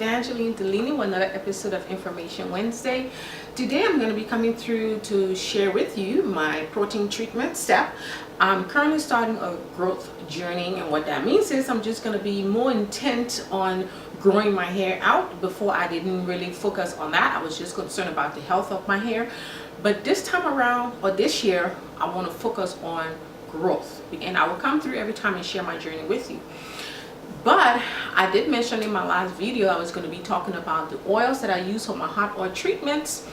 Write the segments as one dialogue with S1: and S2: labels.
S1: Evangeline Delaney with another episode of Information Wednesday. Today I'm going to be coming through to share with you my protein treatment step. I'm currently starting a growth journey, and what that means is I'm just going to be more intent on growing my hair out. Before, I didn't really focus on that. I was just concerned about the health of my hair. But this time around, or this year, I want to focus on growth, and I will come through every time and share my journey with you. But I did mention in my last video I was going to be talking about the oils that I use for my hot oil treatments,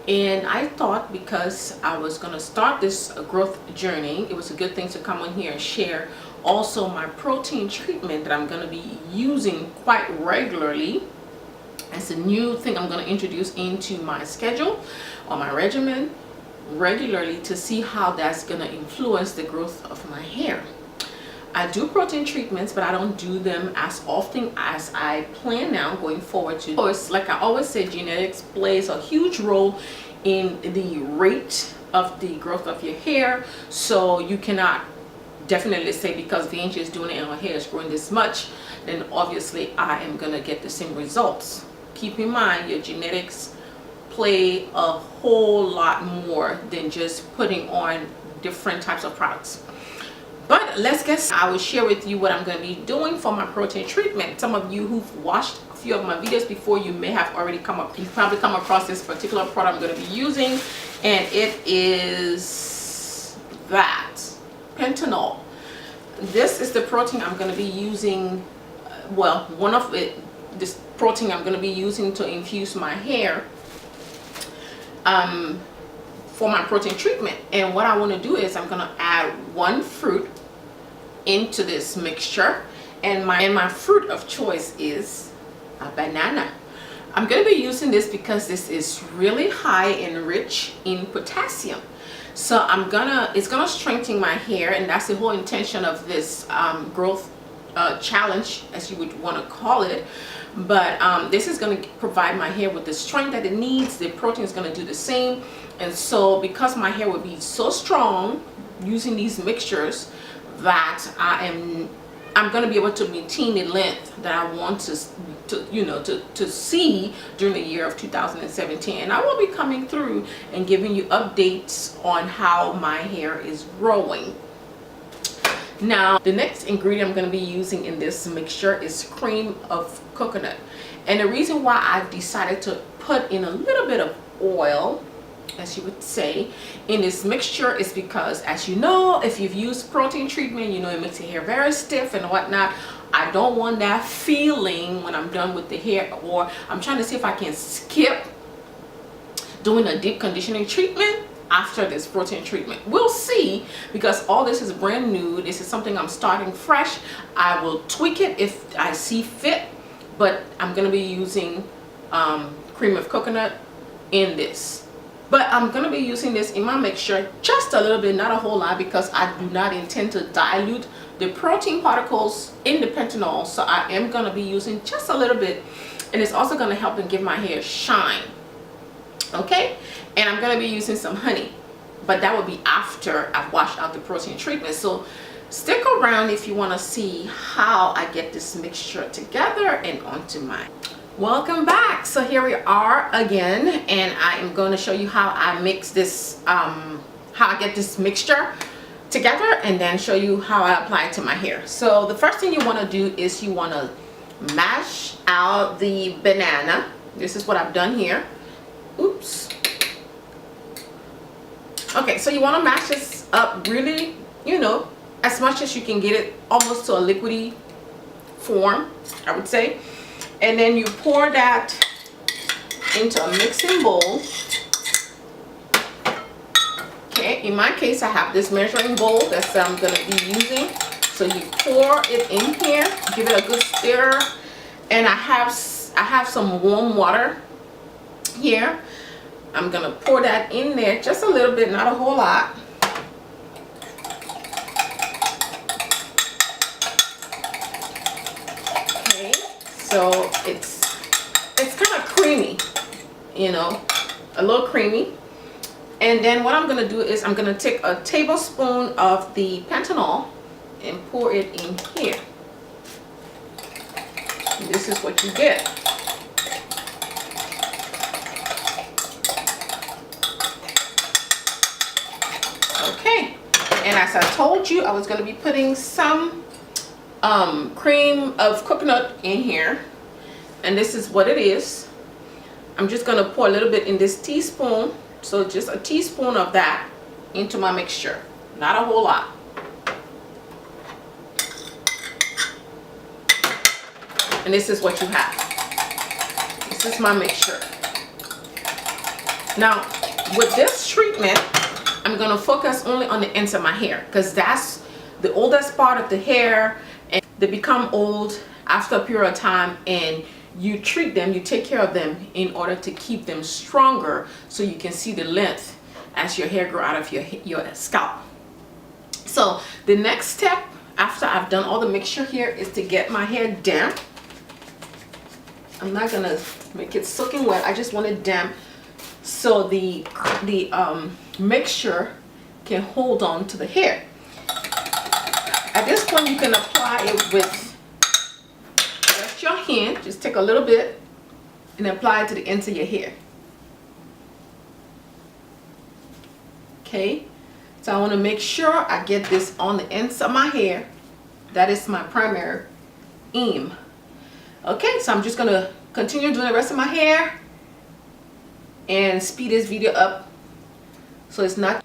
S1: and I thought because I was going to start this growth journey, it was a good thing to come on here and share also my protein treatment that I'm going to be using quite regularly. It's a new thing I'm going to introduce into my schedule or my regimen regularly to see how that's going to influence the growth of my hair. I do protein treatments, but I don't do them as often as I plan now going forward. To like I always say, genetics plays a huge role in the rate of the growth of your hair. So you cannot definitely say because Vanjie is doing it and her hair is growing this much, then obviously I am gonna get the same results. Keep in mind your genetics play a whole lot more than just putting on different types of products. But let's get, I will share with you what I'm going to be doing for my protein treatment. Some of you who've watched a few of my videos before, you may have already you've probably come across this particular product I'm going to be using, and it is that pentanol. This is the protein I'm going to be using. Well, one of it, this protein I'm going to be using to infuse my hair for my protein treatment. And what I want to do is I'm going to add one fruit into this mixture, and my fruit of choice is a banana. I'm going to be using this because this is really high and rich in potassium. So it's gonna strengthen my hair, and that's the whole intention of this growth challenge, as you would want to call it. But this is going to provide my hair with the strength that it needs. The protein is going to do the same. And so because my hair will be so strong using these mixtures, that I'm going to be able to maintain the length that I want to see during the year of 2017. And I will be coming through and giving you updates on how my hair is growing. Now, the next ingredient I'm going to be using in this mixture is cream of coconut. And the reason why I decided to put in a little bit of oil, as you would say, in this mixture is because, as you know, if you've used protein treatment, you know it makes your hair very stiff and whatnot. I don't want that feeling when I'm done with the hair, or I'm trying to see if I can skip doing a deep conditioning treatment after this protein treatment. We'll see, because all this is brand new. This is something I'm starting fresh. I will tweak it if I see fit, but I'm going to be using cream of coconut in this. But I'm going to be using this in my mixture just a little bit, not a whole lot, because I do not intend to dilute the protein particles in the pentanol. So I am going to be using just a little bit, and it's also going to help and give my hair shine. Okay, and I'm going to be using some honey, but that will be after I've washed out the protein treatment. So stick around if you want to see how I get this mixture together and onto mine. Welcome back. So here we are again, and I am going to show you how I mix this, how I get this mixture together, and then show you how I apply it to my hair. So the first thing you want to do is you want to mash out the banana. This is what I've done here. Oops. Okay, so you want to mash this up really, as much as you can get it almost to a liquidy form, I would say. And then you pour that into a mixing bowl. Okay, in my case I have this measuring bowl that I'm going to be using. So you pour it in here, give it a good stir, and I have some warm water here. I'm going to pour that in there just a little bit, not a whole lot. Okay, so it's kind of creamy, a little creamy. And then what I'm going to do is I'm going to take a tablespoon of the pentanol and pour it in here. And this is what you get. as I told you, I was going to be putting some cream of coconut in here, and this is what it is. I'm just going to pour a little bit in this teaspoon, so just a teaspoon of that into my mixture, not a whole lot. And this is what you have. This is my mixture. Now with this treatment, I'm going to focus only on the ends of my hair, because that's the oldest part of the hair, and they become old after a period of time, and you treat them, you take care of them in order to keep them stronger, so you can see the length as your hair grow out of your scalp. So the next step after I've done all the mixture here is to get my hair damp. I'm not gonna make it soaking wet, I just want it damp, so the mixture can hold on to the hair. At this point, you can apply it with just your hand. Just take a little bit and apply it to the ends of your hair. Okay, so I want to make sure I get this on the ends of my hair. That is my primary aim. Okay, so I'm just going to continue doing the rest of my hair and speed this video up so it's not.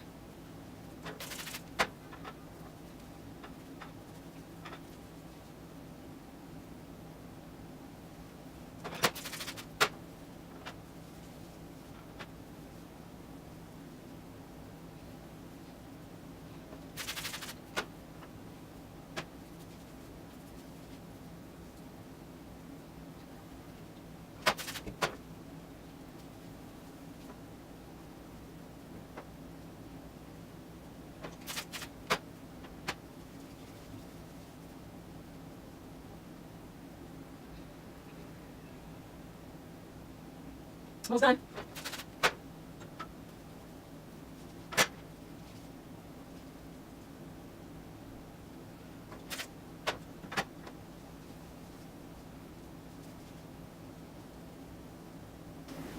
S1: Almost done.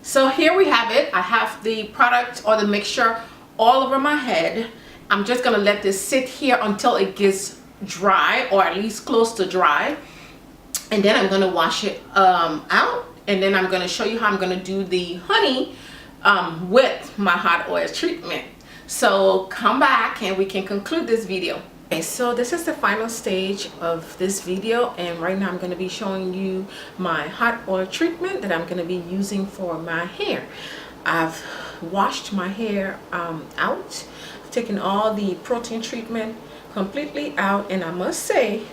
S1: So here we have it. I have the product or the mixture all over my head. I'm just gonna let this sit here until it gets dry, or at least close to dry, and then I'm gonna wash it out, and then I'm gonna show you how I'm gonna do the honey with my hot oil treatment. So come back and we can conclude this video. Okay, so this is the final stage of this video, and right now I'm going to be showing you my hot oil treatment that I'm going to be using for my hair. I've washed my hair out, taken all the protein treatment completely out, and I must say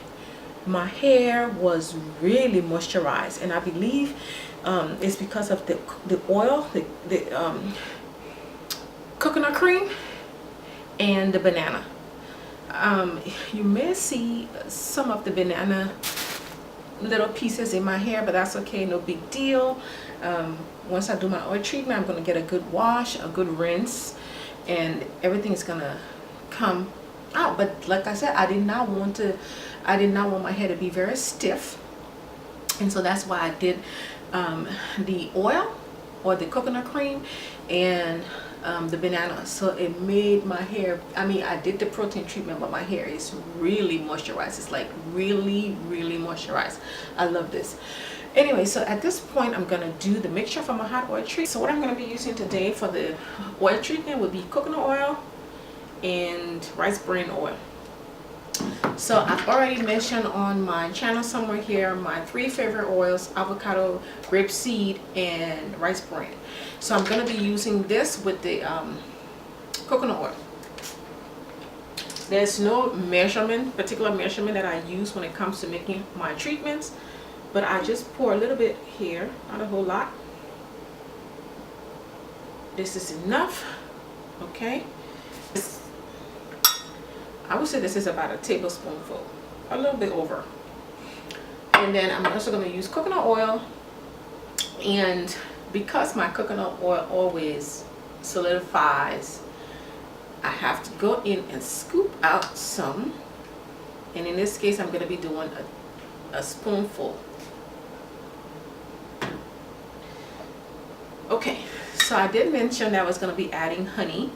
S1: my hair was really moisturized, and I believe it's because of the oil, the coconut cream and the banana. You may see some of the banana little pieces in my hair, but that's okay, no big deal. Once I do my oil treatment, I'm going to get a good wash, a good rinse, and everything's going to come out. But like I said, I did not want my hair to be very stiff, and so that's why I did the oil or the coconut cream and the banana. So it made my hair, I mean, I did the protein treatment, but my hair is really moisturized. It's like really moisturized. I love this. Anyway, so at this point I'm gonna do the mixture for my hot oil treatment. So what I'm gonna be using today for the oil treatment would be coconut oil and rice bran oil. So I've already mentioned on my channel somewhere here my 3 favorite oils: avocado, grapeseed, and rice bran. So I'm going to be using this with the coconut oil. There's no particular measurement that I use when it comes to making my treatments, but I just pour a little bit here, not a whole lot. This is enough, okay? I would say this is about a tablespoonful, a little bit over. And then I'm also going to use coconut oil, and because my coconut oil always solidifies, I have to go in and scoop out some, and in this case I'm going to be doing a spoonful. Okay, so I did mention that I was going to be adding honey,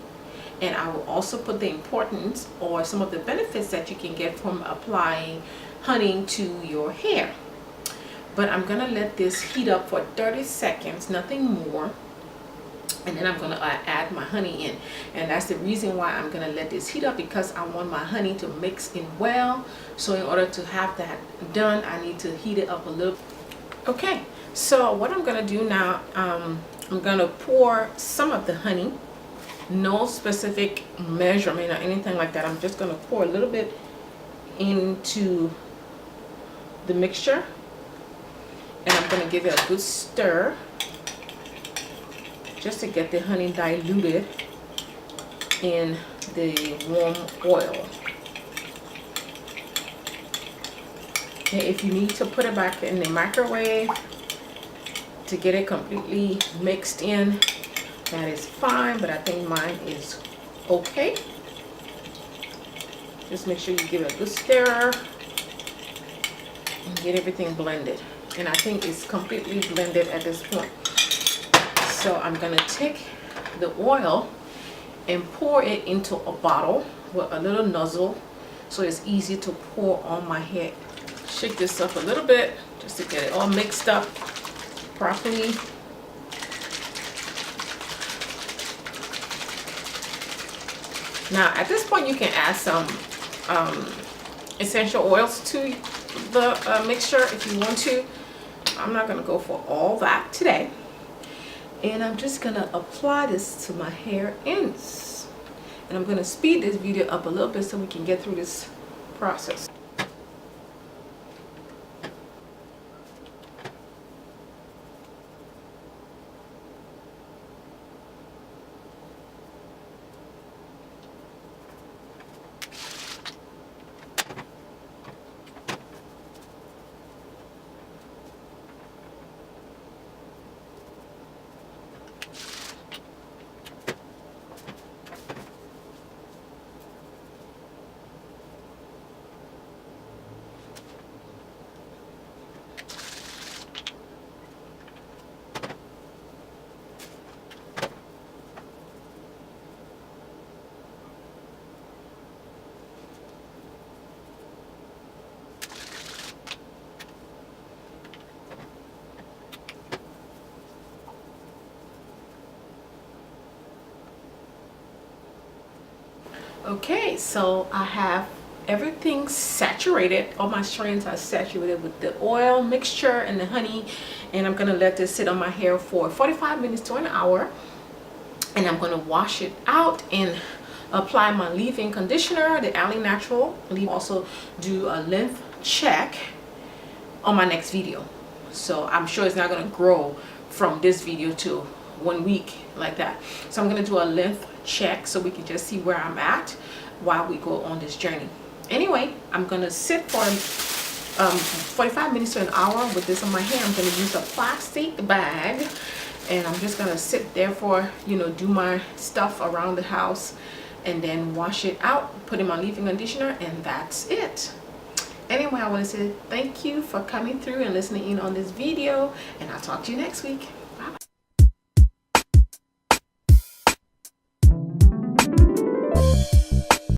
S1: and I will also put the importance or some of the benefits that you can get from applying honey to your hair. But I'm gonna let this heat up for 30 seconds, nothing more, and then I'm gonna add my honey in. And that's the reason why I'm gonna let this heat up, because I want my honey to mix in well. So in order to have that done, I need to heat it up a little. Okay, so what I'm gonna do now, I'm gonna pour some of the honey, no specific measurement or anything like that. I'm just gonna pour a little bit into the mixture, and I'm gonna give it a good stir just to get the honey diluted in the warm oil. Okay, if you need to put it back in the microwave to get it completely mixed in, that is fine, but I think mine is okay. Just make sure you give it a good stir and get everything blended. And I think it's completely blended at this point. So I'm gonna take the oil and pour it into a bottle with a little nozzle so it's easy to pour on my head. Shake this up a little bit just to get it all mixed up properly. Now at this point you can add some essential oils to the mixture if you want to. I'm not going to go for all that today. And I'm just going to apply this to my hair ends. And I'm going to speed this video up a little bit so we can get through this process. Okay, so I have everything saturated. All my strands are saturated with the oil mixture and the honey, and I'm gonna let this sit on my hair for 45 minutes to an hour, and I'm gonna wash it out and apply my leave-in conditioner, the Alley Natural. I'll also do a length check on my next video, so I'm sure it's not gonna grow from this video to 1 week like that. So I'm gonna do a length check so we can just see where I'm at while we go on this journey. Anyway, I'm gonna sit for 45 minutes to an hour with this on my hair. I'm gonna use a plastic bag, and I'm just gonna sit there for, you know, do my stuff around the house and then wash it out, put in my leave-in conditioner, and that's it. Anyway, I want to say thank you for coming through and listening in on this video, and I'll talk to you next week.